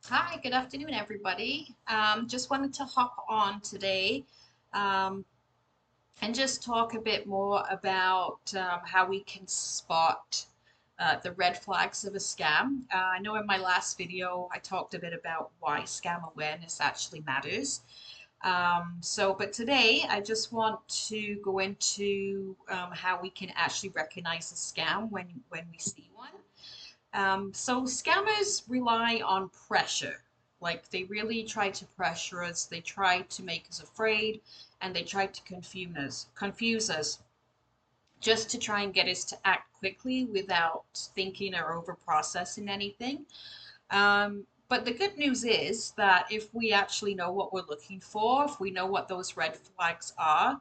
Hi, good afternoon, everybody. Just wanted to hop on today um, and just talk a bit more about how we can spot the red flags of a scam. I know in my last video I talked a bit about why scam awareness actually matters. But today I just want to go into how we can actually recognize a scam when we see one. So scammers rely on pressure. Like they really try to pressure us, they try to make us afraid, and they try to confuse us just to try and get us to act quickly without thinking or over processing anything. But the good news is that if we actually know what we're looking for, if we know what those red flags are,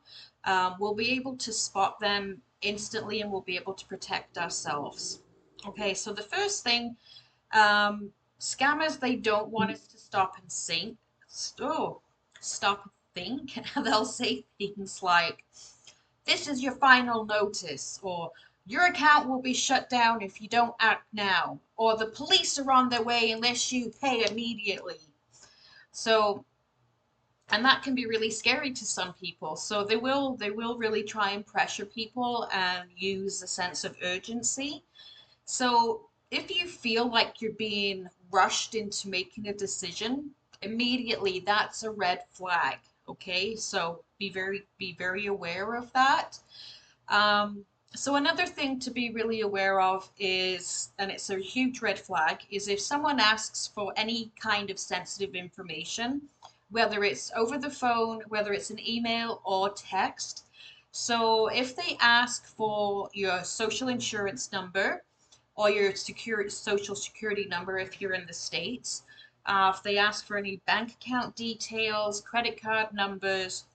we'll be able to spot them instantly and we'll be able to protect ourselves. Okay, so the first thing, um, scammers, they don't want us to stop and think. Oh, stop and think. They'll say things like, this is your final notice, or your account will be shut down if you don't act now, or the police are on their way unless you pay immediately. So, and that can be really scary to some people. So they will really try and pressure people and use a sense of urgency. So if you feel like you're being rushed into making a decision, immediately that's a red flag. Okay, so be very aware of that. Um, so another thing to be really aware of is, and it's a huge red flag, is if someone asks for any kind of sensitive information, whether it's over the phone, whether it's an email or text. So if they ask for your social insurance number or your social security number if you're in the States, if they ask for any bank account details, credit card numbers,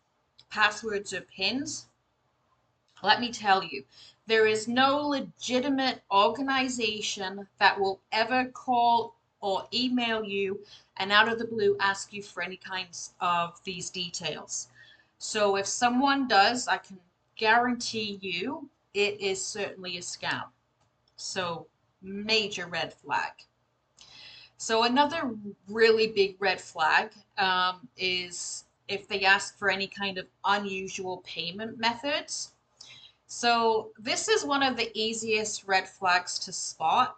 passwords, or PINs, let me tell you, there is no legitimate organization that will ever call or email you and out of the blue ask you for any kinds of these details. So if someone does, I can guarantee you it is certainly a scam. So major red flag. So another really big red flag is if they ask for any kind of unusual payment methods. So this is one of the easiest red flags to spot.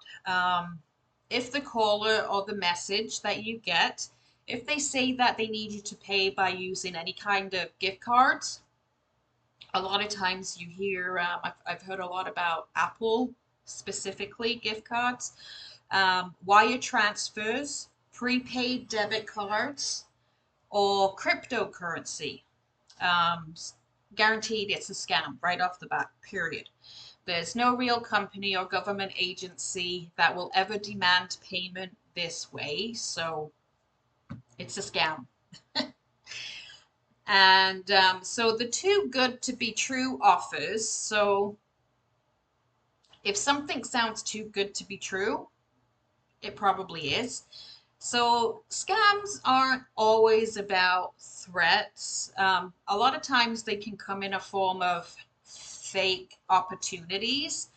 If the caller or the message that you get, if they say that they need you to pay by using any kind of gift cards, a lot of times you hear, I've heard a lot about Apple specifically gift cards, wire transfers, prepaid debit cards, or cryptocurrency. Um, Guaranteed it's a scam right off the bat, period. There's no real company or government agency that will ever demand payment this way, so it's a scam. And so the too good to be true offers. So if something sounds too good to be true, it probably is. So scams aren't always about threats. A lot of times they can come in a form of fake opportunities.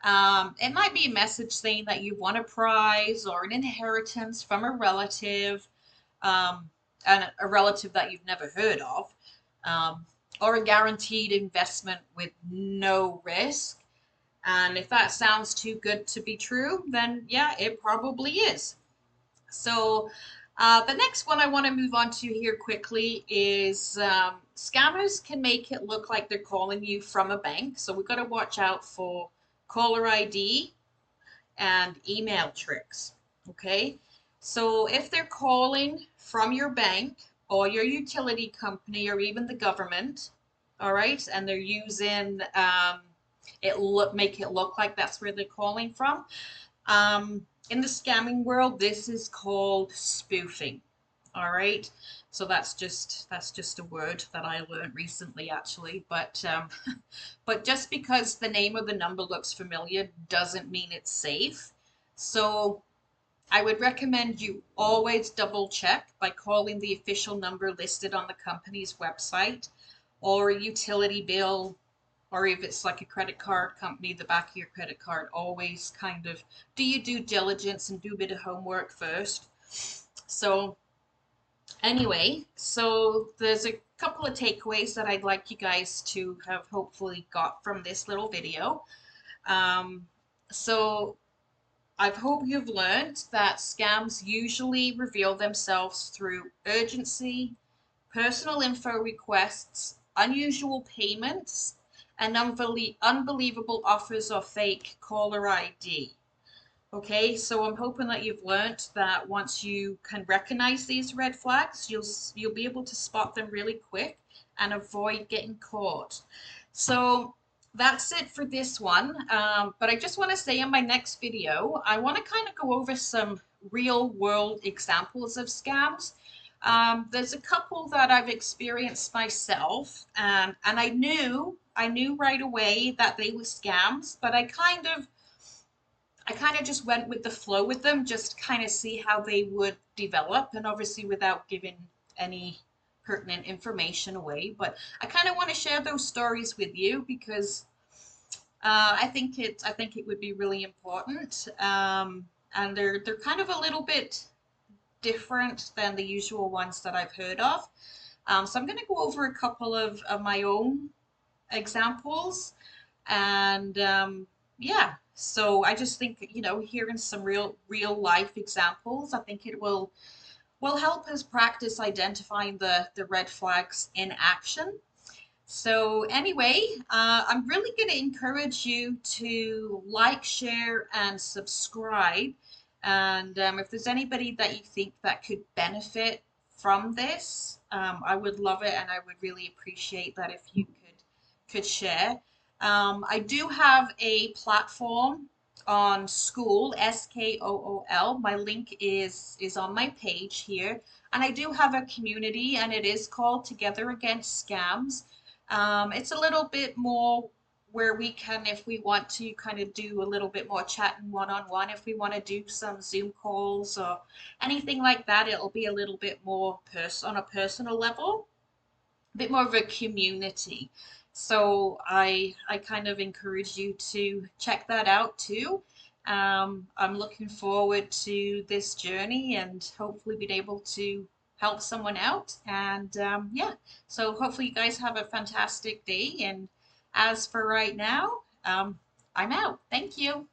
It might be a message saying that you won a prize or an inheritance from a relative, um, and a relative that you've never heard of, um, or a guaranteed investment with no risk. And if that sounds too good to be true, then yeah, it probably is. So, the next one I want to move on to here quickly is scammers can make it look like they're calling you from a bank. So, we've got to watch out for caller ID and email tricks. Okay. So, if they're calling from your bank or your utility company or even the government, all right, and they're using make it look like that's where they're calling from. In the scamming world, this is called spoofing. All right. So that's just a word that I learned recently, actually. But just because the name of the number looks familiar doesn't mean it's safe. So I would recommend you always double check by calling the official number listed on the company's website or a utility bill, or if it's like a credit card company, the back of your credit card, always kind of do your due diligence and do a bit of homework first. So anyway, so there's a couple of takeaways that I'd like you guys to have hopefully got from this little video. Um, so I hope you've learned that scams usually reveal themselves through urgency, personal info requests, unusual payments, and unbelievable offers or fake caller ID. Okay, so I'm hoping that you've learned that once you can recognize these red flags, you'll be able to spot them really quick and avoid getting caught. So that's it for this one. But I just want to say in my next video, I want to kind of go over some real world examples of scams. There's a couple that I've experienced myself, and I knew right away that they were scams, but I kind of just went with the flow with them, just kind of see how they would develop, and obviously without giving any pertinent information away. But I kind of want to share those stories with you because I think it would be really important, and they're kind of a little bit different than the usual ones that I've heard of. So I'm going to go over a couple of my own examples, and yeah, so I just think, hearing some real life examples, I think it will help us practice identifying the red flags in action. So anyway, I'm really going to encourage you to like, share, and subscribe. And if there's anybody that you think that could benefit from this, I would love it, and I would really appreciate that if you could share. I do have a platform on Skool, Skool. My link is on my page here, and I do have a community, and it is called Together Against Scams. It's a little bit more where we can, if we want to, kind of do a little bit more chatting one-on-one. If we want to do some Zoom calls or anything like that, it'll be a little bit more on a personal level, a bit more of a community. So I kind of encourage you to check that out too. I'm looking forward to this journey and hopefully being able to help someone out. And yeah, so hopefully you guys have a fantastic day. And as for right now, I'm out. Thank you.